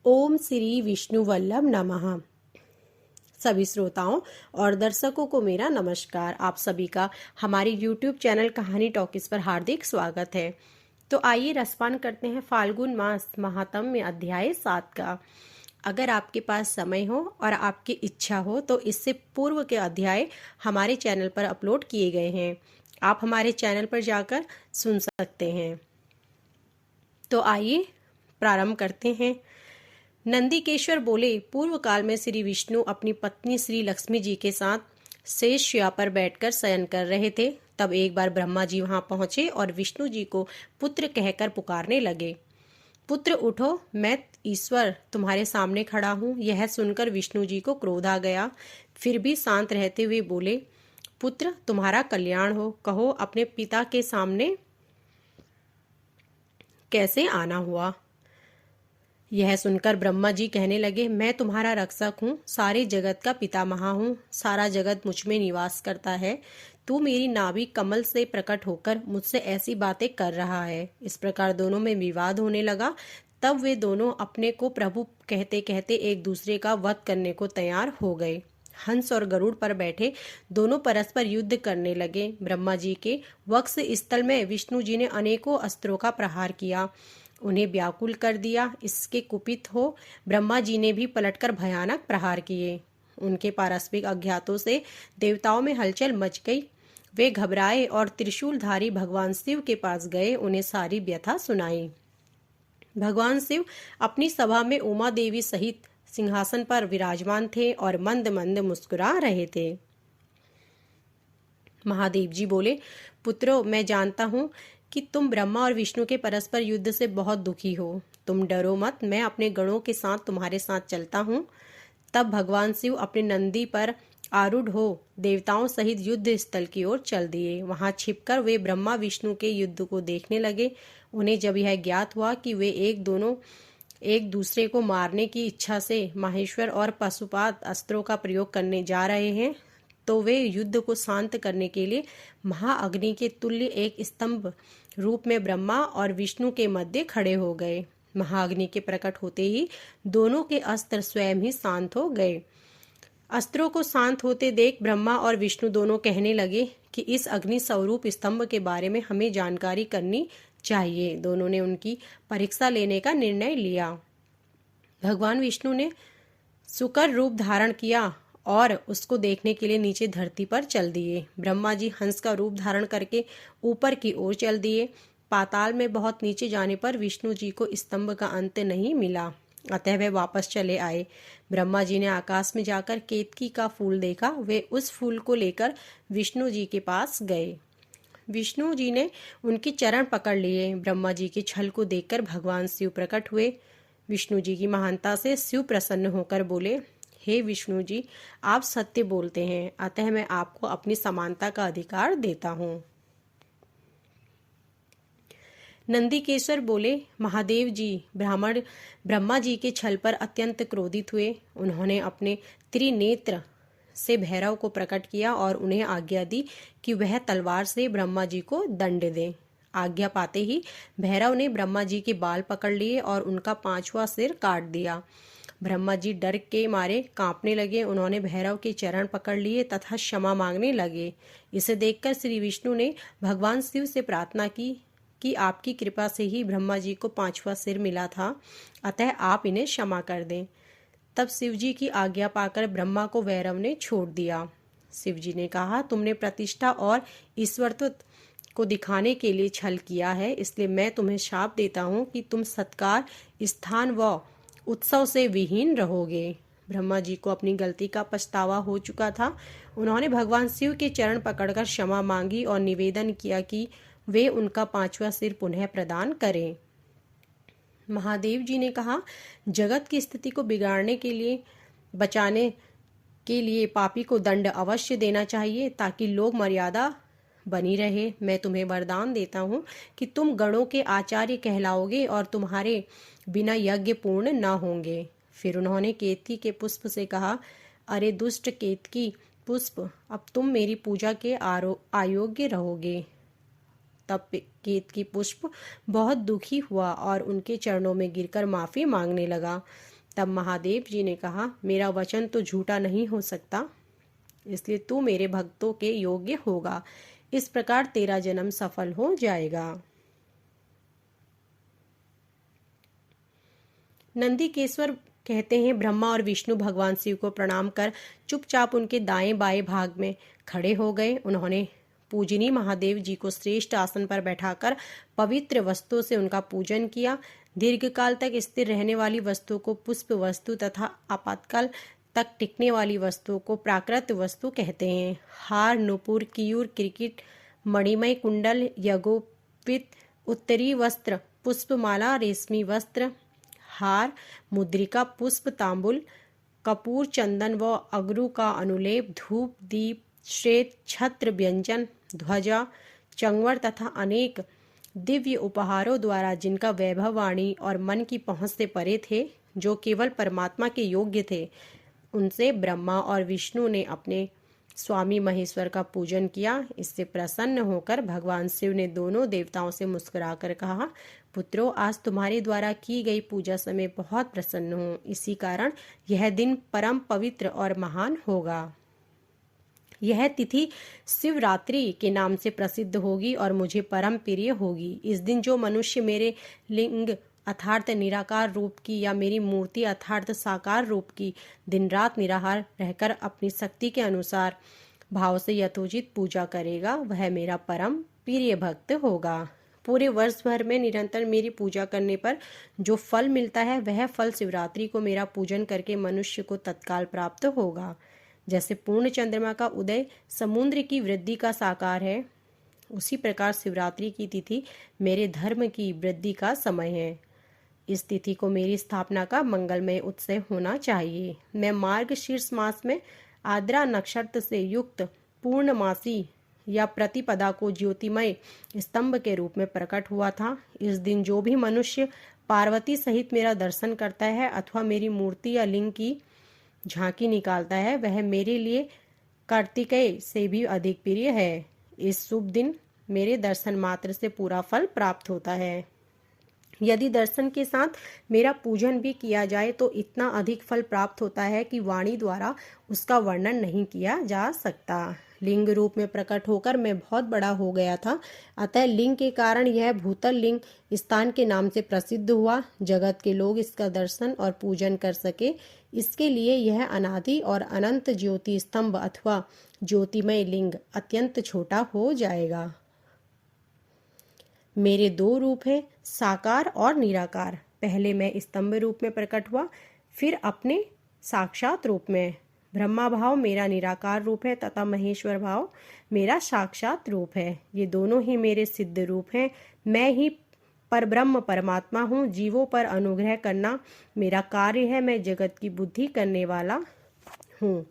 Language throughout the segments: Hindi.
ओम श्री विष्णु वल्लभ नमः। सभी श्रोताओं और दर्शकों को मेरा नमस्कार। आप सभी का हमारे YouTube चैनल कहानी टॉकीज पर हार्दिक स्वागत है। तो आइए रसपान करते हैं फाल्गुन मास महात्म्य अध्याय 7 का। अगर आपके पास समय हो और आपकी इच्छा हो तो इससे पूर्व के अध्याय हमारे चैनल पर अपलोड किए गए हैं, आप हमारे चैनल पर जाकर सुन सकते हैं। तो आइए प्रारंभ करते हैं। नंदीकेश्वर बोले, पूर्व काल में श्री विष्णु अपनी पत्नी श्री लक्ष्मी जी के साथ शेष शैया पर बैठकर शयन कर रहे थे। तब एक बार ब्रह्मा जी वहां पहुंचे और विष्णु जी को पुत्र कहकर पुकारने लगे। पुत्र उठो, मैं ईश्वर तुम्हारे सामने खड़ा हूँ। यह सुनकर विष्णु जी को क्रोध आ गया, फिर भी शांत रहते हुए बोले, पुत्र तुम्हारा कल्याण हो, कहो अपने पिता के सामने कैसे आना हुआ। यह सुनकर ब्रह्मा जी कहने लगे, मैं तुम्हारा रक्षक हूँ, सारे जगत का पितामह हूँ, सारा जगत मुझ में निवास करता है। तू मेरी नाभि कमल से प्रकट होकर मुझसे ऐसी बातें कर रहा है। इस प्रकार दोनों में विवाद होने लगा। तब वे दोनों अपने को प्रभु कहते कहते एक दूसरे का वध करने को तैयार हो गए। हंस और गरुड़ पर बैठे दोनों परस्पर युद्ध करने लगे। ब्रह्मा जी के वक्ष स्थल में विष्णु जी ने अनेकों अस्त्रों का प्रहार किया, उन्हें व्याकुल कर दिया। इसके कुपित हो ब्रह्मा जी ने भी पलटकर भयानक प्रहार किए। उनके पारस्परिक अज्ञातों से देवताओं में हलचल मच गई। वे घबराए और त्रिशूलधारी भगवान शिव के पास गए, उन्हें सारी व्यथा सुनाई। भगवान शिव अपनी सभा में उमा देवी सहित सिंहासन पर विराजमान थे और मंद मंद मुस्कुरा रहे थे। महादेव जी बोले, पुत्रो, मैं जानता हूँ कि तुम ब्रह्मा और विष्णु के परस्पर युद्ध से बहुत दुखी हो। तुम डरो मत, मैं अपने गणों के साथ तुम्हारे साथ चलता हूँ। तब भगवान शिव अपने नंदी पर आरूढ़ हो देवताओं सहित युद्ध स्थल की ओर चल दिए। वहां छिपकर वे ब्रह्मा विष्णु के युद्ध को देखने लगे। उन्हें जब यह ज्ञात हुआ कि वे एक दूसरे को मारने की इच्छा से माहेश्वर और पशुपात अस्त्रों का प्रयोग करने जा रहे हैं, तो वे युद्ध को शांत करने के लिए महाअग्नि के तुल्य एक स्तंभ रूप में ब्रह्मा और विष्णु के मध्य खड़े हो गए। महाअग्नि के प्रकट होते ही दोनों के अस्त्र स्वयं ही शांत हो गए। अस्त्रों को शांत होते देख ब्रह्मा और विष्णु दोनों कहने लगे कि इस अग्नि स्वरूप स्तंभ के बारे में हमें जानकारी करनी चाहिए। दोनों ने उनकी परीक्षा लेने का निर्णय लिया। भगवान विष्णु ने सुकर रूप धारण किया और उसको देखने के लिए नीचे धरती पर चल दिए। ब्रह्मा जी हंस का रूप धारण करके ऊपर की ओर चल दिए। पाताल में बहुत नीचे जाने पर विष्णु जी को स्तंभ का अंत नहीं मिला, अतः वे वापस चले आए। ब्रह्मा जी ने आकाश में जाकर केतकी का फूल देखा। वे उस फूल को लेकर विष्णु जी के पास गए। विष्णु जी ने उनके चरण पकड़ लिए। ब्रह्मा जी के छल को देखकर भगवान शिव प्रकट हुए। विष्णु जी की महानता से शिव प्रसन्न होकर बोले, हे विष्णु जी, आप सत्य बोलते हैं, अतः मैं आपको अपनी समानता का अधिकार देता हूँ। नंदीकेश्वर बोले, महादेव जी ब्रह्मा जी के छल पर अत्यंत क्रोधित हुए। उन्होंने अपने त्रिनेत्र से भैरव को प्रकट किया और उन्हें आज्ञा दी कि वह तलवार से ब्रह्मा जी को दंड दें। आज्ञा पाते ही भैरव ने ब्रह्मा जी के बाल पकड़ लिए और उनका 5वां सिर काट दिया। ब्रह्मा जी डर के मारे कांपने लगे। उन्होंने भैरव के चरण पकड़ लिए तथा क्षमा मांगने लगे। इसे देखकर श्री विष्णु ने भगवान शिव से प्रार्थना की कि आपकी कृपा से ही ब्रह्मा जी को 5वां सिर मिला था, अतः आप इन्हें क्षमा कर दें। तब शिव जी की आज्ञा पाकर ब्रह्मा को भैरव ने छोड़ दिया। शिव जी ने कहा, तुमने प्रतिष्ठा और ईश्वरत्व को दिखाने के लिए छल किया है, इसलिए मैं तुम्हें शाप देता हूँ कि तुम सत्कार, स्थान व उत्सव से विहीन रहोगे। ब्रह्मा जी को अपनी गलती का पछतावा हो चुका था। उन्होंने भगवान शिव के चरण पकड़कर क्षमा मांगी और निवेदन किया कि वे उनका 5वां सिर पुनः प्रदान करें। महादेव जी ने कहा, जगत की स्थिति को बिगाड़ने के लिए बचाने के लिए पापी को दंड अवश्य देना चाहिए ताकि लोक मर्यादा बनी रहे। मैं तुम्हें वरदान देता हूँ कि तुम गणों के आचार्य कहलाओगे और तुम्हारे बिना यज्ञ पूर्ण न होंगे। फिर उन्होंने केतकी के पुष्प से कहा, अरे दुष्ट केतकी पुष्प, अब तुम मेरी पूजा के अयोग्य रहोगे। तब केतकी पुष्प बहुत दुखी हुआ और उनके चरणों में गिरकर माफी मांगने लगा। तब महादेव जी ने कहा, मेरा वचन तो झूठा नहीं हो सकता, इसलिए तू मेरे भक्तों के योग्य होगा। इस प्रकार तेरा जन्म सफल हो जाएगा। नंदीकेश्वर कहते हैं, ब्रह्मा और विष्णु भगवान शिव को प्रणाम कर चुपचाप उनके दाएं बाएं भाग में खड़े हो गए। उन्होंने पूजनीय महादेव जी को श्रेष्ठ आसन पर बैठाकर पवित्र वस्तु से उनका पूजन किया। दीर्घकाल तक स्थिर रहने वाली वस्तु को पुष्प वस्तु तथा आपातकाल तक टिकने वाली वस्तु को प्राकृत वस्तु कहते हैं। हार, नुपुर, कियूर, क्रिकेट, मणिमय कुंडल, यज्ञोपित, उत्तरी वस्त्र, पुष्पमाला, रेशमी वस्त्र, हार, मुद्रिका, पुष्प, तांबुल, कपूर, चंदन व अगरू का अनुलेप, धूप, दीप, श्वेत, छत्र, व्यंजन, ध्वजा, चंगवर तथा अनेक दिव्य उपहारों द्वारा जिनका वैभव वाणी और मन की पहुंच से परे थे, जो केवल परमात्मा के योग्य थे, उनसे ब्रह्मा और विष्णु ने अपने स्वामी महेश्वर का पूजन किया। इससे प्रसन्न होकर भगवान शिव ने दोनों देवताओं से मुस्कुराकर कहा, पुत्रों, आज तुम्हारे द्वारा की गई पूजा से मैं बहुत प्रसन्न हूँ। इसी कारण यह दिन परम पवित्र और महान होगा। यह तिथि शिवरात्रि के नाम से प्रसिद्ध होगी और मुझे परम प्रिय होगी। इस दिन जो मनुष्य मेरे लिंग अर्थात निराकार रूप की या मेरी मूर्ति अर्थात साकार रूप की दिन रात निराहार रहकर अपनी शक्ति के अनुसार भाव से यथोचित पूजा करेगा, वह मेरा परम प्रिय भक्त होगा। पूरे वर्ष भर में निरंतर मेरी पूजा करने पर जो फल मिलता है, वह फल शिवरात्रि को मेरा पूजन करके मनुष्य को तत्काल प्राप्त होगा। जैसे पूर्ण चंद्रमा का उदय समुद्र की वृद्धि का साकार है, उसी प्रकार शिवरात्रि की तिथि मेरे धर्म की वृद्धि का समय है। इस तिथि को मेरी स्थापना का मंगलमय उत्सव होना चाहिए। मैं मार्गशीर्ष मास में आद्रा नक्षत्र से युक्त पूर्णमासी या प्रतिपदा को ज्योतिमय स्तंभ के रूप में प्रकट हुआ था। इस दिन जो भी मनुष्य पार्वती सहित मेरा दर्शन करता है अथवा मेरी मूर्ति या लिंग की झांकी निकालता है, वह मेरे लिए कार्तिकेय से भी अधिक प्रिय है। इस शुभ दिन मेरे दर्शन मात्र से पूरा फल प्राप्त होता है। यदि दर्शन के साथ मेरा पूजन भी किया जाए तो इतना अधिक फल प्राप्त होता है कि वाणी द्वारा उसका वर्णन नहीं किया जा सकता। लिंग रूप में प्रकट होकर मैं बहुत बड़ा हो गया था, अतः लिंग के कारण यह भूतल लिंग स्थान के नाम से प्रसिद्ध हुआ। जगत के लोग इसका दर्शन और पूजन कर सके, इसके लिए यह अनादि और अनंत ज्योति स्तंभ अथवा ज्योतिमय लिंग अत्यंत छोटा हो जाएगा। मेरे दो रूप हैं, साकार और निराकार। पहले मैं स्तंभ रूप में प्रकट हुआ, फिर अपने साक्षात रूप में। ब्रह्मा भाव मेरा निराकार रूप है तथा महेश्वर भाव मेरा साक्षात रूप है। ये दोनों ही मेरे सिद्ध रूप हैं। मैं ही परब्रह्म परमात्मा हूँ। जीवों पर अनुग्रह करना मेरा कार्य है। मैं जगत की बुद्धि करने वाला हूँ।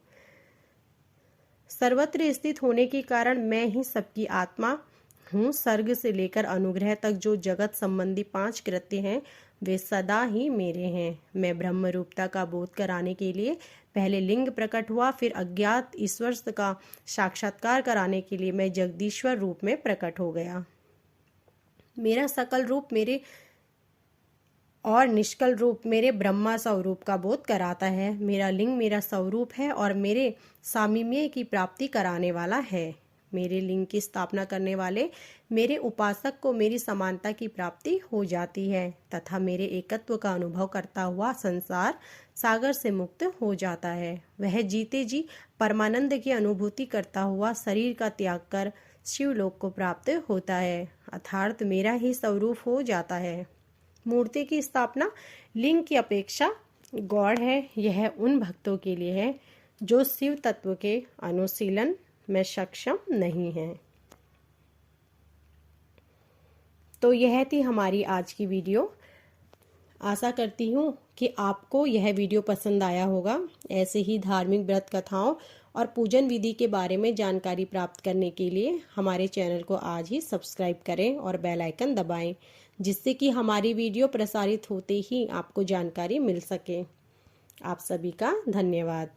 सर्वत्र स्थित होने के कारण मैं ही सबकी आत्मा हूँ। सर्ग से लेकर अनुग्रह तक जो जगत संबंधी 5 कृत्य हैं, वे सदा ही मेरे हैं। मैं ब्रह्म रूपता का बोध कराने के लिए पहले लिंग प्रकट हुआ, फिर अज्ञात ईश्वर का साक्षात्कार कराने के लिए मैं जगदीश्वर रूप में प्रकट हो गया। मेरा सकल रूप मेरे और निष्कल रूप मेरे ब्रह्मा स्वरूप का बोध कराता है। मेरा लिंग मेरा स्वरूप है और मेरे सामीम्य की प्राप्ति कराने वाला है। मेरे लिंग की स्थापना करने वाले मेरे उपासक को मेरी समानता की प्राप्ति हो जाती है तथा मेरे एकत्व का अनुभव करता हुआ संसार सागर से मुक्त हो जाता है। वह जीते जी परमानंद की अनुभूति करता हुआ शरीर का त्याग कर शिवलोक को प्राप्त होता है, अर्थात मेरा ही स्वरूप हो जाता है। मूर्ति की स्थापना लिंग की अपेक्षा गौड़ है। यह उन भक्तों के लिए है जो शिव तत्व के अनुशीलन में सक्षम नहीं है। तो यह थी हमारी आज की वीडियो। आशा करती हूँ कि आपको यह वीडियो पसंद आया होगा। ऐसे ही धार्मिक व्रत कथाओं और पूजन विधि के बारे में जानकारी प्राप्त करने के लिए हमारे चैनल को आज ही सब्सक्राइब करें और बेल आइकन दबाएं, जिससे कि हमारी वीडियो प्रसारित होते ही आपको जानकारी मिल सके। आप सभी का धन्यवाद।